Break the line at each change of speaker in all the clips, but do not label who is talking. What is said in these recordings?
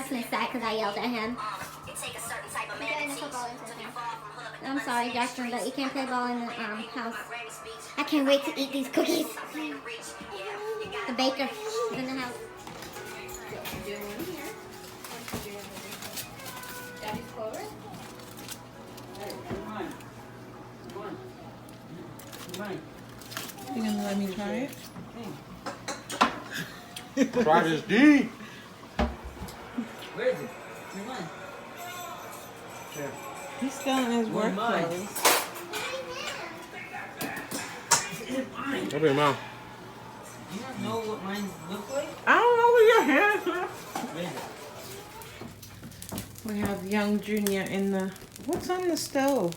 Jaxson is sad because I yelled at him. I'm sorry, Jaxson, but you can't play ball in the house. I can't wait to eat these cookies. The baker is in the house.
Daddy's clover?
You gonna let me try it?
Try this D.
Where is it? Where
He's still in his work clothes.
Open your mouth.
Do you not know what mine look like?
I don't know where your hands are.
Where is it?
We have young Junior in the... What's on the stove?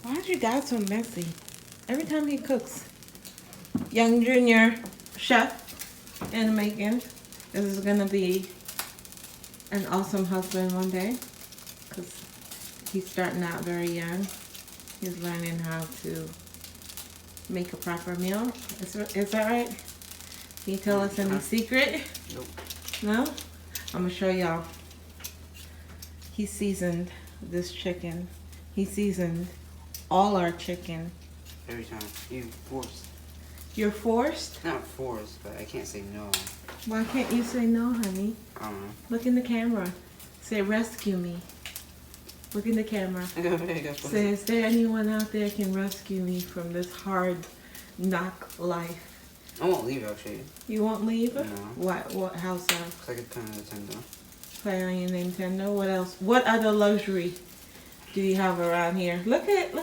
Why'd your dad so messy? Every time he cooks. Young Junior, chef in the making. This is gonna be an awesome husband one day. Because he's starting out very young. He's learning how to make a proper meal. Is that right? Can you tell us any secret?
Nope.
No? I'm gonna show y'all. He seasoned this chicken. He seasoned all our chicken.
Every time. You forced.
You're forced?
Not forced, but I can't say no.
Why can't you say no, honey?
I don't know.
Look in the camera. Say, rescue me. Look in the camera. Say, is there anyone out there can rescue me from this hard knock life?
I won't leave actually.
You won't leave?
No.
What? How so?
Cause I could play on Nintendo.
Play on your Nintendo. What else? What other luxury do you have around here? Look at the.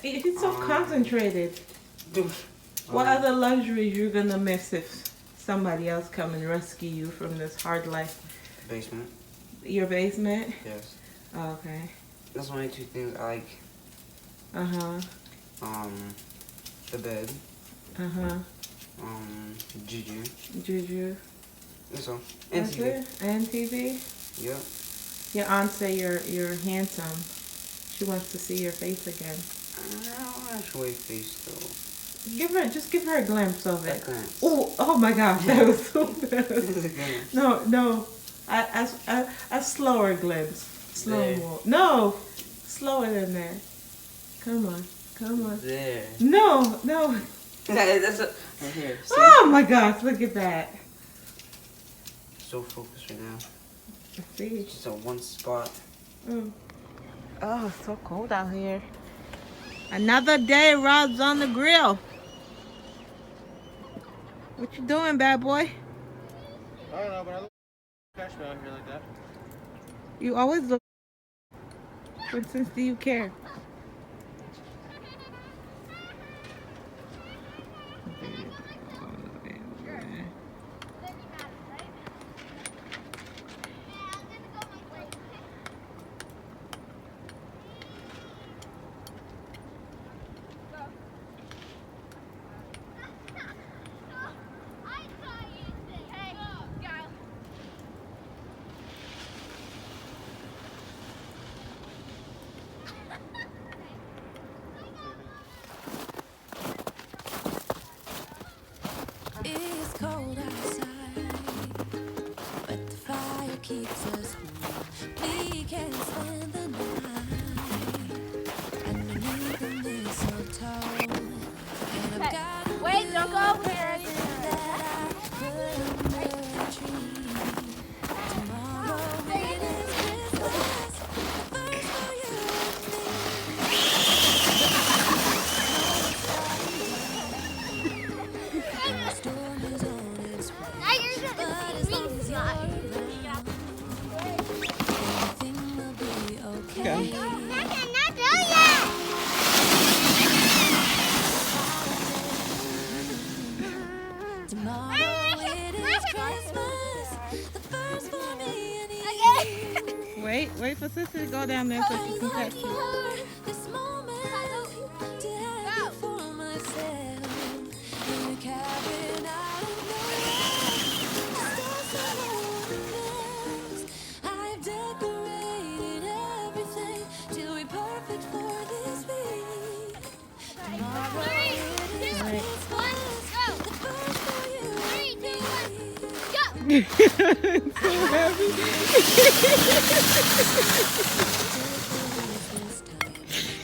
He's so concentrated. What other luxuries you're gonna miss if somebody else come and rescue you from this hard life?
Basement.
Your basement?
Yes.
Oh, okay.
That's the only two things I like. The bed. Juju.
Juju.
That's all. And
That's
TV.
it? And TV?
Yep.
Your aunt say you're handsome. She wants to see your face again.
I don't actually face though.
Just give her a glimpse of it.
A glance.
Oh my gosh, that was so fast.
This is a glance.
No. A slower glimpse. Slow more. No, slower than that. Come on.
There.
No.
That's a, right here. See?
Oh my gosh, look at that.
So focused right now.
See?
Just on one spot.
Oh, it's so cold out here. Another day, Rod's on the grill. What you doing, bad boy?
I don't know, but I look catch me out here like that.
You always look. What sense do you care?
It's cold outside, but the fire keeps us warm. We can spend the night underneath the mistletoe. And I've got
Wait, don't go over there.
that I put under the tree. Tomorrow it is Christmas, the first for you and me. The storm is on its way, but as long as you're around, everything will be okay. Tomorrow it is Christmas, the first for me and you.
Wait for sister to go down there so she can catch you.
This moment to have you for myself in a cabin out of nowhere. Stars are I've decorated everything till we're perfect for this week. Tomorrow it is Christmas, the first for you and me.
So happy.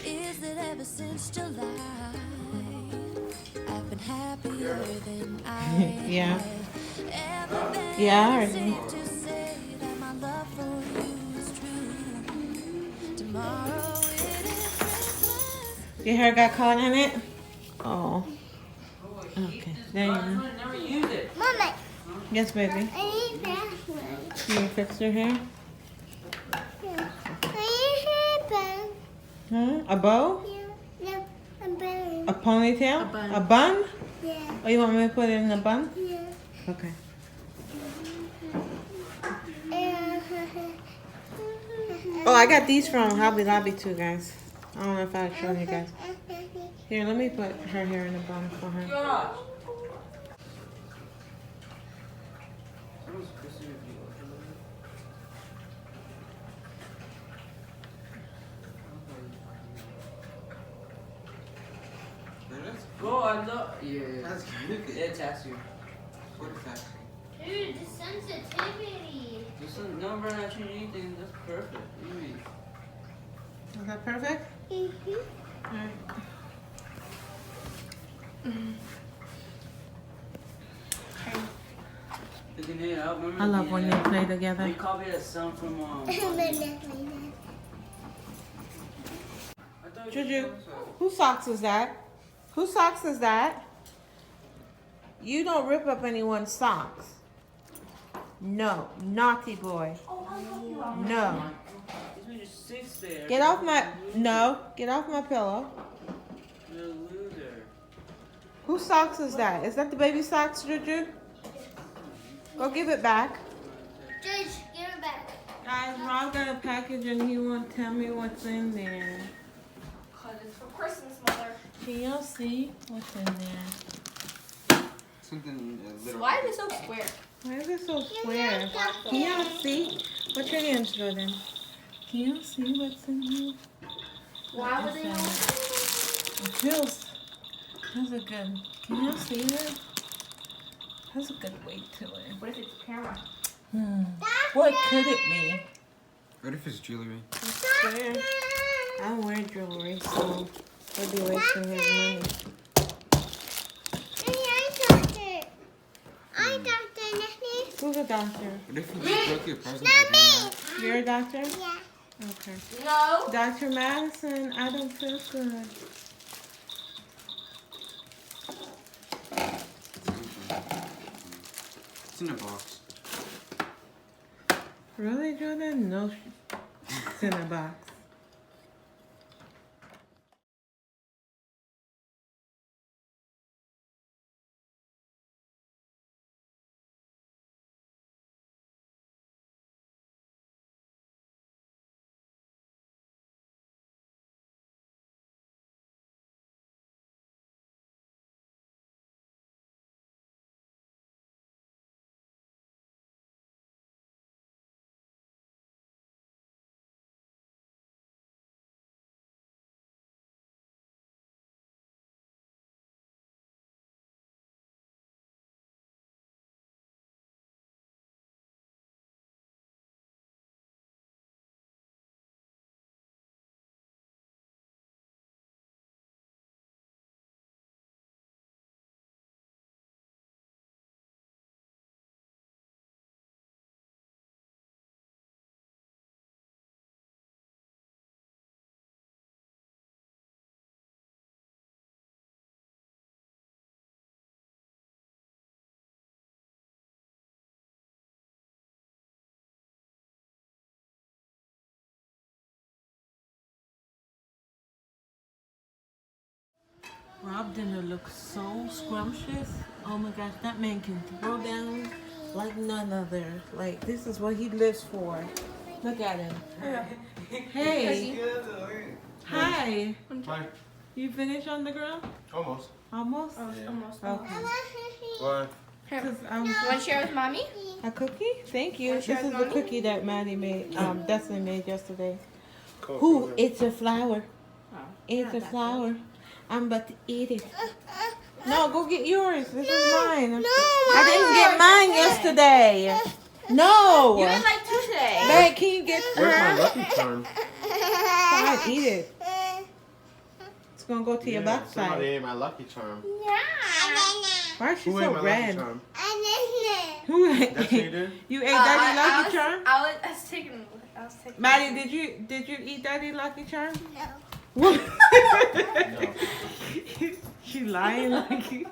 Is that ever since July, I've been happier than I
Yeah.
have ever been.
Yeah, I heard
Safe
you.
to say that my love for you is true. Tomorrow it is Christmas.
Your hair got caught in it? Oh. Okay. There you go.
Never use it.
Mama,
Yes, baby.
I need bathroom.
You fix your hair?
I need hair bun.
Huh? A bow?
Yeah, no, a bun.
A ponytail?
A bun.
A bun?
Yeah,
Oh, you want me to put it in a bun?
yeah.
Okay. Oh, I got these from Hobby Lobby too, guys. I don't know if I showed you guys. Here, let me put her hair in a bun for her.
Gosh. Bro, I love. Yeah.
That's good.
It attacks you.
What is that?
Dude, the sensitivity.
Listen, no, we're not changing anything. That's perfect. What do you mean?
Is that perfect? Alright.
Picking it up, remember?
I love when
Yeah.
they play together.
They copied a sound from I thought
Juju, whose socks is that? Whose socks is that? You don't rip up anyone's socks. No, naughty boy. No.
This man just sits there.
Get off my, no, get off my pillow.
You're a loser.
Whose socks is that? Is that the baby socks, Juju? Go give it back.
Judge, give it back.
Guys, Rob got a package and he won't tell me what's in there.
Cause it's for Christmas, mother.
Can y'all see what's in there?
Something a little.
Why is it so square?
Why is it so square? Can y'all see? Put your hands good in. Can y'all see what's in here?
Why would they know?
It feels, has a good, can y'all see it? Has a good weight to it.
What if it's camera?
What could it be?
What if it's jewelry?
Square. I don't wear jewelry, so it'd be wasting his money. Who's a doctor?
What if you just broke your present by doing that?
You're a doctor?
Yeah.
Okay.
No.
Dr. Madison, I don't feel good.
It's in a box.
Really, Jordan? No, it's in a box. Rob dinner looks so scrumptious. Oh my gosh, that man can throw down like none other. Like, this is what he lives for. Look at him. Hey. Hi.
Hi.
You finished on the grill?
Almost.
Almost?
Almost.
Okay.
Why?
Here.
'Cause,
You want to share with mommy?
a cookie? Thank you.
Wanna
This
share
is
with
the
mommy?
cookie that Maddie made, Destiny made yesterday.
Cool.
Ooh, it's a flower.
Oh,
It's
not
a
that
flower. I'm about to eat it. No, go get yours. This is mine.
No,
I didn't get mine yesterday. No.
You had like 2 today.
Meg, can you get
Where's my
her?
Lucky Charm?
Fine, eat it. It's gonna go to your
Yeah,
backside.
somebody ate my Lucky Charm.
Why is she
Who ate
so
my
red?
Lucky Charm?
Who ate?
That's what you did?
You ate Daddy Lucky Charm?
I was taking.
Maddie, did you eat Daddy Lucky Charm?
No.
No.
She lying like you.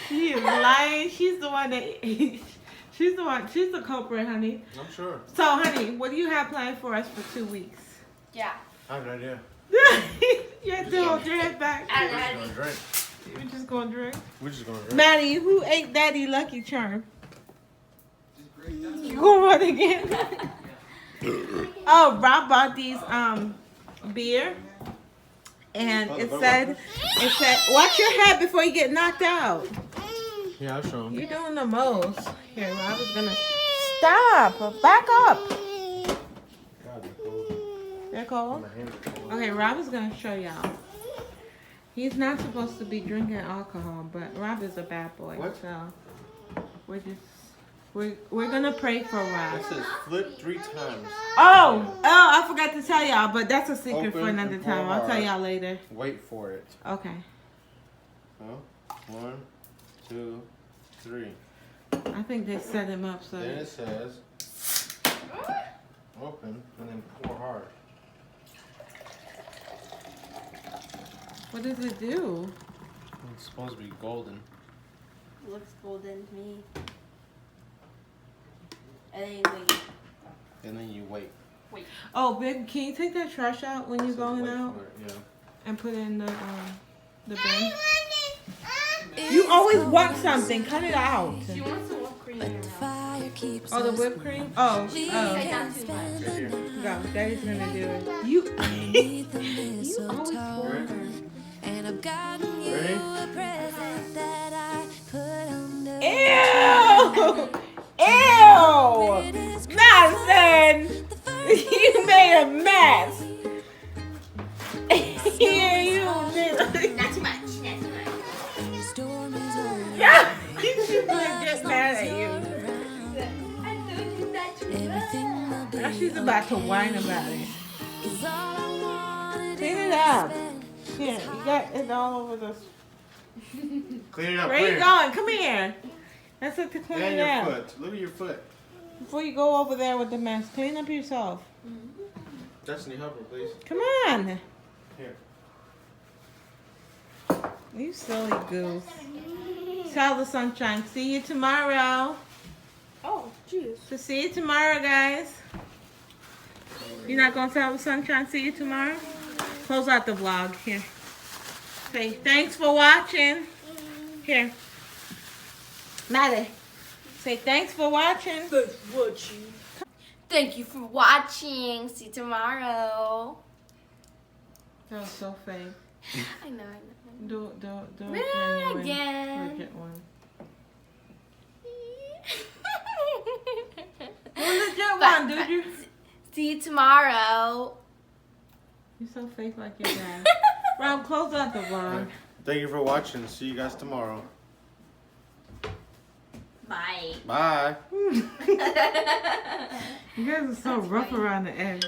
She is lying. She's the one that she's the culprit, honey.
I'm sure.
So, honey, what do you have planned for us for 2 weeks?
Yeah.
I have no idea.
You have to hold your head back.
I
We're
had
just gonna drink.
We're just gonna drink.
We're just gonna drink.
Maddie, who ate Daddy Lucky Charm? You gonna run again? Oh, Rob bought these beer, and it said, watch your head before you get knocked out.
Yeah, I'll show him.
You're doing the most. Here, Rob is gonna stop. Back up.
God, they're cold.
They're cold.
My hands are cold.
Okay, Rob is gonna show y'all. He's not supposed to be drinking alcohol, but Rob is a bad boy.
What?
So we're gonna pray for Rob.
It says flip 3 times.
Oh, I forgot to tell y'all, but that's a secret for
Open
another
and pull
time. I'll tell
hard.
y'all later.
Wait for it.
Okay.
Oh, 1, 2, 3.
I think they set him up so.
Then it says open and then pour hard.
What does it do?
It's supposed to be golden.
Looks golden to me. And then you wait.
And then you wait.
Oh, babe, can you take that trash out when you're
It says
going
wait
out
for it, yeah.
and put it in the bin? You always want something. Cut it out.
She wants some whipped cream.
But the fire keeps
Oh, the
us
whipped cream? Oh,
We
oh.
can spend the
Right here.
Go. Daddy's gonna do it. You
underneath the
you always
mistletoe.
want her.
And I've gotten you
Ready?
a present that I put under
Ew! Ew!
It is
Nothing!
the first
You made a mess! Yeah, you did.
Not too much. Not too much.
storm is over.
Yeah! She's gonna get mad at you.
Everything will be
Now she's about to whine about it.
'cause all I wanted
Clean
is
it up.
spend
Here, you got it all over the.
Clean it up.
Where
clean
you
it.
going? Come here. That's it to clean
And
it
your
up.
foot. Look at your foot.
Before you go over there with the mess, clean up yourself.
Destiny, help her, please.
Come on.
Here.
You silly goose. Tell the sunshine. See you tomorrow.
Oh, jeez.
So see you tomorrow, guys. You're not gonna tell the sunshine. See you tomorrow. Close out the vlog. Here. Say thanks for watching. Here. Maddie. Say thanks for watching.
Thank you for watching. See you tomorrow.
That was so fake.
I know.
Do it
Yeah,
genuine.
again.
Do it genuine. Do a legit one, dude. You.
See you tomorrow.
You're so fake like your dad. Rob, close out the vlog.
Thank you for watching. See you guys tomorrow.
Bye.
Bye.
You guys are so rough around the edge.